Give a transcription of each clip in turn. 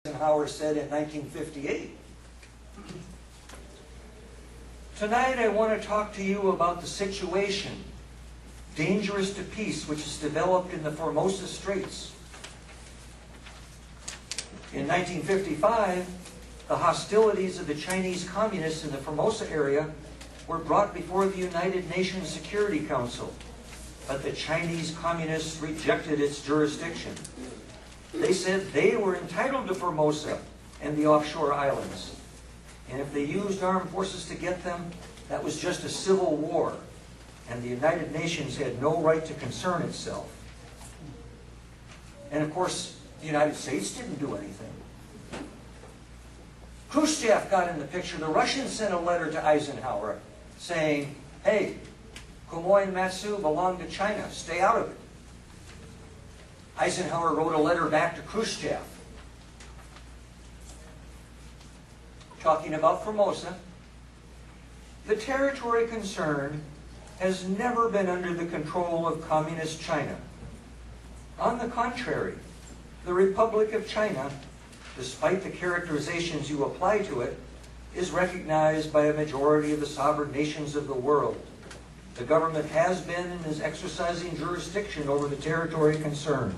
Eisenhower said in 1958. Tonight I want to talk to you about the situation, dangerous to peace, which has developed in the Formosa Straits. In 1955, the hostilities of the Chinese communists in the Formosa area were brought before the United Nations Security Council, but the Chinese communists rejected its jurisdiction. They said they were entitled to Formosa and the offshore islands, and if they used armed forces to get them, that was just a civil war, and the United Nations had no right to concern itself. And of course, the United States didn't do anything. Khrushchev got in the picture. The Russians sent a letter to Eisenhower saying, hey, Quemoy and Matsu belong to China. Stay out of it. Eisenhower wrote a letter back to Khrushchev talking about Formosa. The territory concerned has never been under the control of Communist China. On the contrary, the Republic of China, despite the characterizations you apply to it, is recognized by a majority of the sovereign nations of the world. The government has been and is exercising jurisdiction over the territory concerned.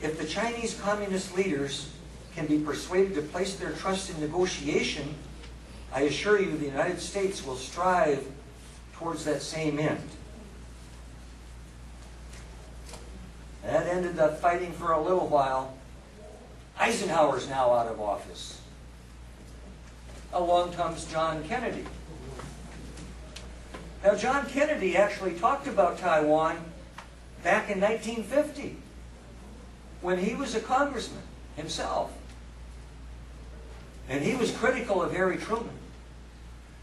If the Chinese communist leaders can be persuaded to place their trust in negotiation, I assure you the United States will strive towards that same end. That ended up fighting for a little while. Eisenhower's now out of office. Along comes John Kennedy. Now, John Kennedy actually talked about Taiwan back in 1950 when he was a congressman himself. And he was critical of Harry Truman.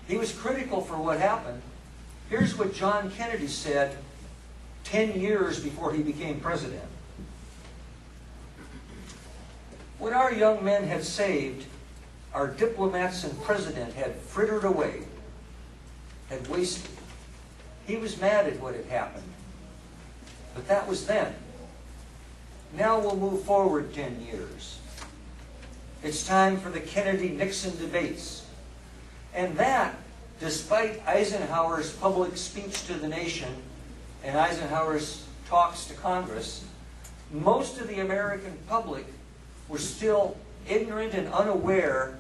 He was critical for what happened. Here's what John Kennedy said 10 years before he became president. What our young men had saved, our diplomats and president had frittered away, had wasted. He was mad at what had happened. But that was then. Now we'll move forward 10 years. It's time for the Kennedy-Nixon debates. And that, despite Eisenhower's public speech to the nation and Eisenhower's talks to Congress, most of the American public were still ignorant and unaware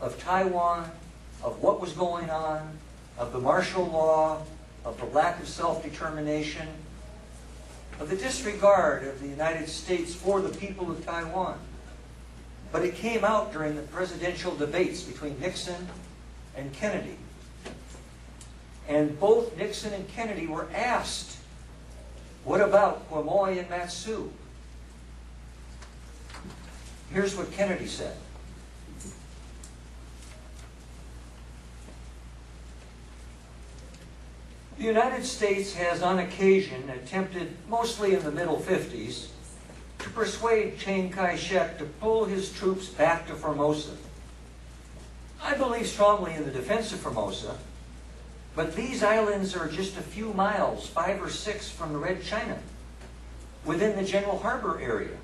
of Taiwan, of what was going on, of the martial law, of the lack of self-determination, of the disregard of the United States for the people of Taiwan. But it came out during the presidential debates between Nixon and Kennedy. And both Nixon and Kennedy were asked, what about Quemoy and Matsu? Here's what Kennedy said. The United States has on occasion attempted, mostly in the middle 50s, to persuade Chiang Kai-shek to pull his troops back to Formosa. I believe strongly in the defense of Formosa, but these islands are just a few miles, 5 or 6, from the Red China, within the general harbor area,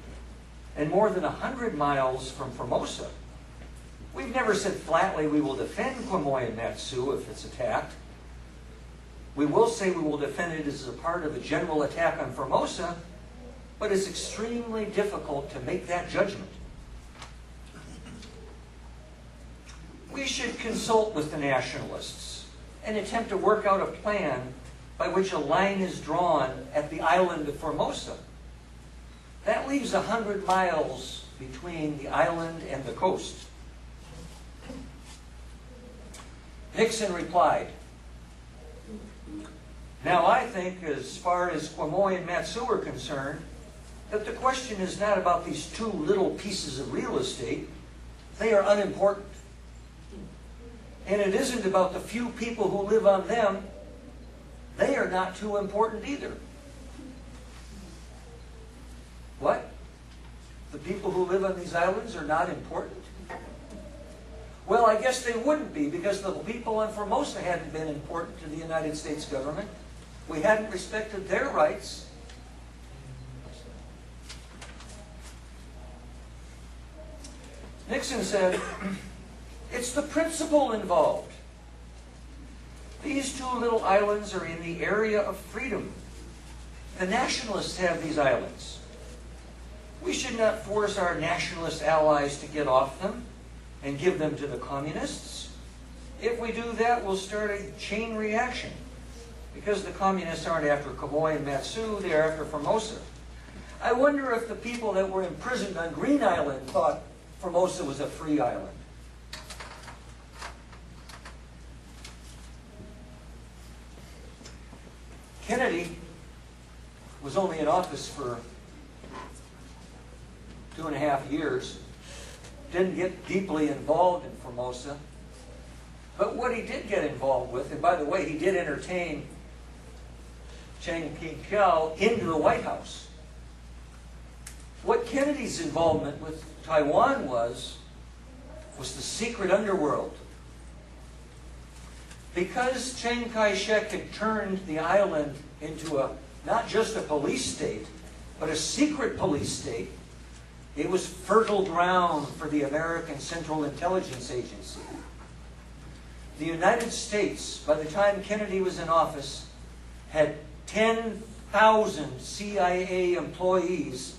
and more than 100 miles from Formosa. We've never said flatly we will defend Quemoy and Matsu if it's attacked. We will say we will defend it as a part of a general attack on Formosa, but it's extremely difficult to make that judgment. We should consult with the nationalists and attempt to work out a plan by which a line is drawn at the island of Formosa. That leaves 100 miles between the island and the coast. Nixon replied, now I think, as far as Quemoy and Matsu are concerned, that the question is not about these two little pieces of real estate. They are unimportant. And it isn't about the few people who live on them. They are not too important either. What? The people who live on these islands are not important? Well, I guess they wouldn't be, because the people on Formosa hadn't been important to the United States government. We hadn't respected their rights. Nixon said, it's the principle involved. These two little islands are in the area of freedom. The nationalists have these islands. We should not force our nationalist allies to get off them and give them to the communists. If we do that, we'll start a chain reaction. Because the communists aren't after Quemoy and Matsu, they're after Formosa. I wonder if the people that were imprisoned on Green Island thought Formosa was a free island. Kennedy was only in office for 2.5 years, didn't get deeply involved in Formosa, but what he did get involved with, and by the way, he did entertain Ching-Kuo into the White House. What Kennedy's involvement with Taiwan was the secret underworld. Because Chiang Kai-shek had turned the island into not just a police state, but a secret police state, it was fertile ground for the American Central Intelligence Agency. The United States, by the time Kennedy was in office, had 10,000 CIA employees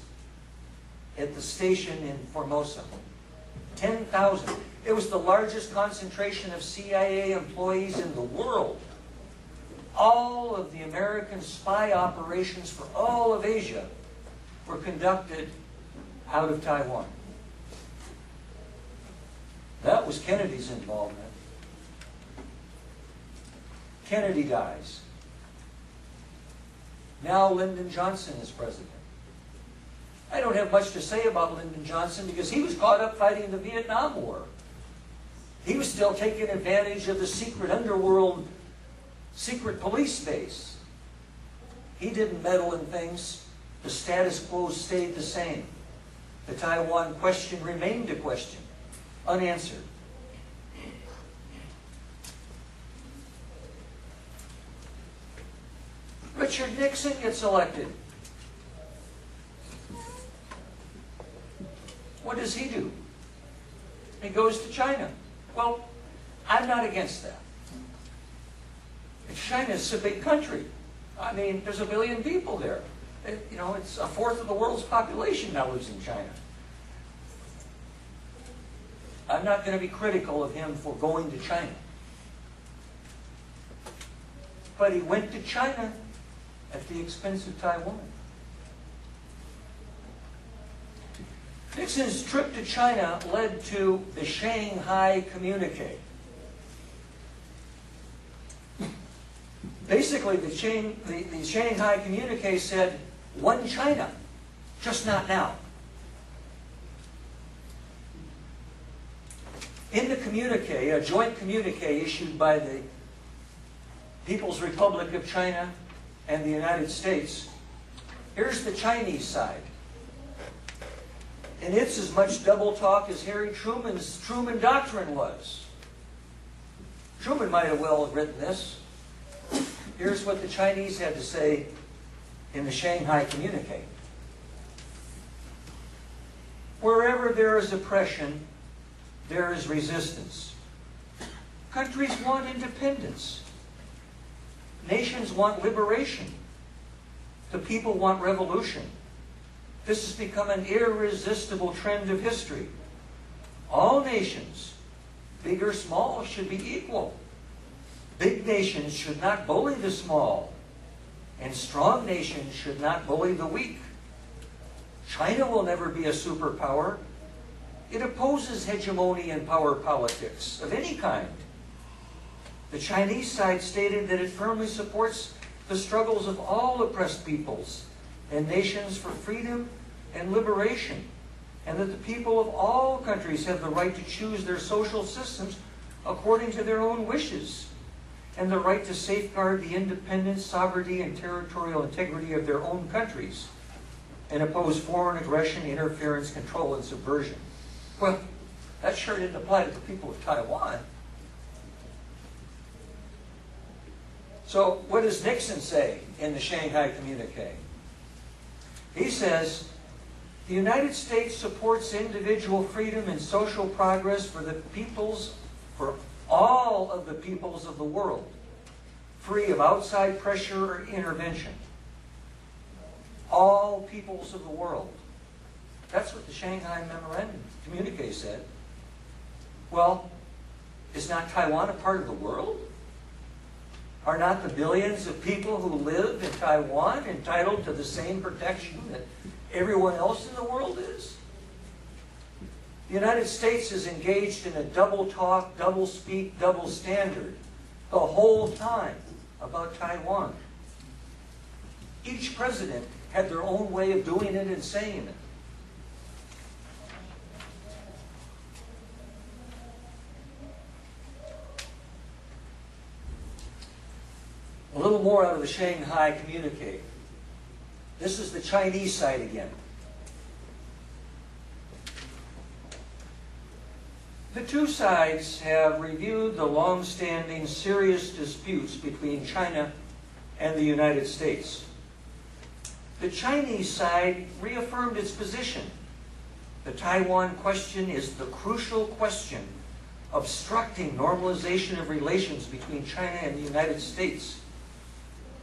at the station in Formosa. 10,000. It was the largest concentration of CIA employees in the world. All of the American spy operations for all of Asia were conducted out of Taiwan. That was Kennedy's involvement. Kennedy dies. Now Lyndon Johnson is president. I don't have much to say about Lyndon Johnson because he was caught up fighting the Vietnam War. He was still taking advantage of the secret underworld, secret police base. He didn't meddle in things. The status quo stayed the same. The Taiwan question remained a question, unanswered. Richard Nixon gets elected. What does he do? He goes to China. Well, I'm not against that. China's a big country. I mean, there's 1 billion people there. You know, it's 1/4 of the world's population now lives in China. I'm not going to be critical of him for going to China. But he went to China at the expense of Taiwan. Nixon's trip to China led to the Shanghai communique. Basically, the Shanghai communique said, one China, just not now. In the communique, a joint communique issued by the People's Republic of China and the United States, here's the Chinese side. And it's as much double talk as Harry Truman's Truman Doctrine was. Truman might have well written this. Here's what the Chinese had to say in the Shanghai communique. Wherever there is oppression, there is resistance. Countries want independence. Nations want liberation. The people want revolution. This has become an irresistible trend of history. All nations, big or small, should be equal. Big nations should not bully the small, and strong nations should not bully the weak. China will never be a superpower. It opposes hegemony and power politics of any kind. The Chinese side stated that it firmly supports the struggles of all oppressed peoples and nations for freedom and liberation, and that the people of all countries have the right to choose their social systems according to their own wishes, and the right to safeguard the independence, sovereignty, and territorial integrity of their own countries, and oppose foreign aggression, interference, control, and subversion. Well, that sure didn't apply to the people of Taiwan. So what does Nixon say in the Shanghai communique? He says, The United States supports individual freedom and social progress for all of the peoples of the world, free of outside pressure or intervention. All peoples of the world. That's what the Shanghai Memorandum communique said. Well, is not Taiwan a part of the world? Are not the billions of people who live in Taiwan entitled to the same protection that everyone else in the world is? The United States is engaged in a double talk, double speak, double standard the whole time about Taiwan. Each president had their own way of doing it and saying it. A little more out of the Shanghai communique. This is the Chinese side again. The two sides have reviewed the long-standing serious disputes between China and the United States. The Chinese side reaffirmed its position. The Taiwan question is the crucial question obstructing normalization of relations between China and the United States.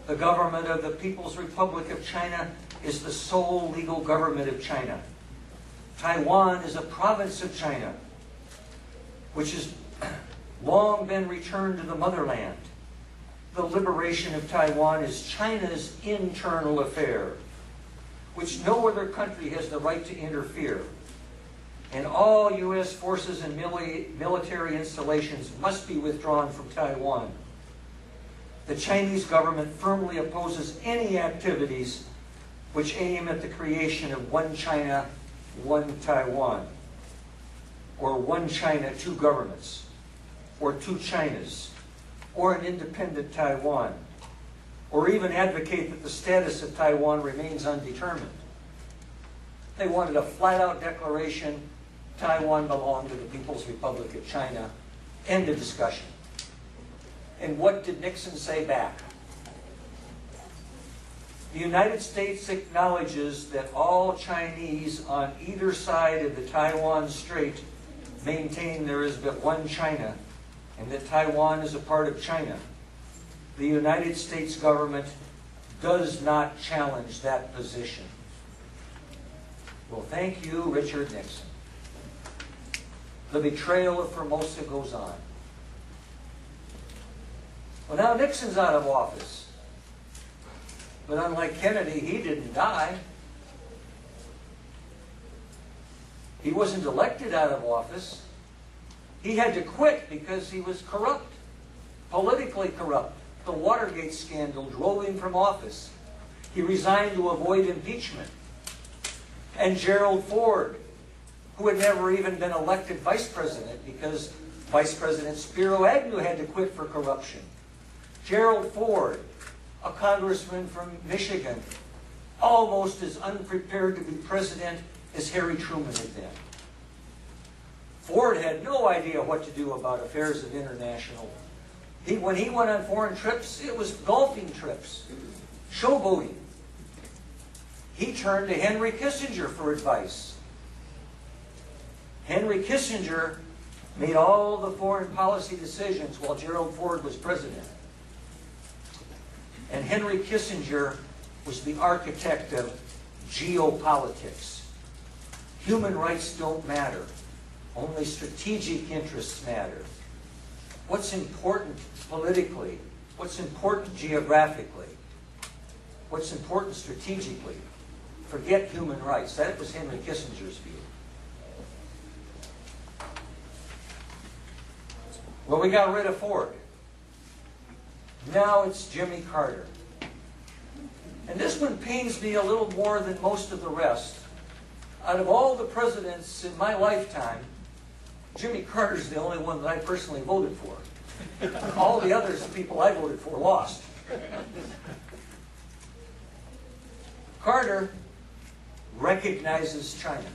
The government of the People's Republic of China is the sole legal government of China. Taiwan is a province of China, which has long been returned to the motherland. The liberation of Taiwan is China's internal affair, which no other country has the right to interfere. And all U.S. forces and military installations must be withdrawn from Taiwan. The Chinese government firmly opposes any activities which aim at the creation of one China, one Taiwan, or one China, two governments, or two Chinas, or an independent Taiwan, or even advocate that the status of Taiwan remains undetermined. They wanted a flat-out declaration, Taiwan belonged to the People's Republic of China, end of discussion. And what did Nixon say back? The United States acknowledges that all Chinese on either side of the Taiwan Strait maintain there is but one China and that Taiwan is a part of China. The United States government does not challenge that position. Well, thank you, Richard Nixon. The betrayal of Formosa goes on. Well, now Nixon's out of office. But unlike Kennedy, he didn't die. He wasn't elected out of office. He had to quit because he was corrupt, politically corrupt. The Watergate scandal drove him from office. He resigned to avoid impeachment. And Gerald Ford, who had never even been elected vice president because Vice President Spiro Agnew had to quit for corruption. Gerald Ford, a congressman from Michigan, almost as unprepared to be president as Harry Truman had been. Ford had no idea what to do about affairs of international. When he went on foreign trips, it was golfing trips, showboating. He turned to Henry Kissinger for advice. Henry Kissinger made all the foreign policy decisions while Gerald Ford was president. And Henry Kissinger was the architect of geopolitics. Human rights don't matter. Only strategic interests matter. What's important politically? What's important geographically? What's important strategically? Forget human rights. That was Henry Kissinger's view. Well, we got rid of Ford. Now it's Jimmy Carter. And this one pains me a little more than most of the rest. Out of all the presidents in my lifetime, Jimmy Carter's the only one that I personally voted for. All the others, the people I voted for, lost. Carter recognizes China.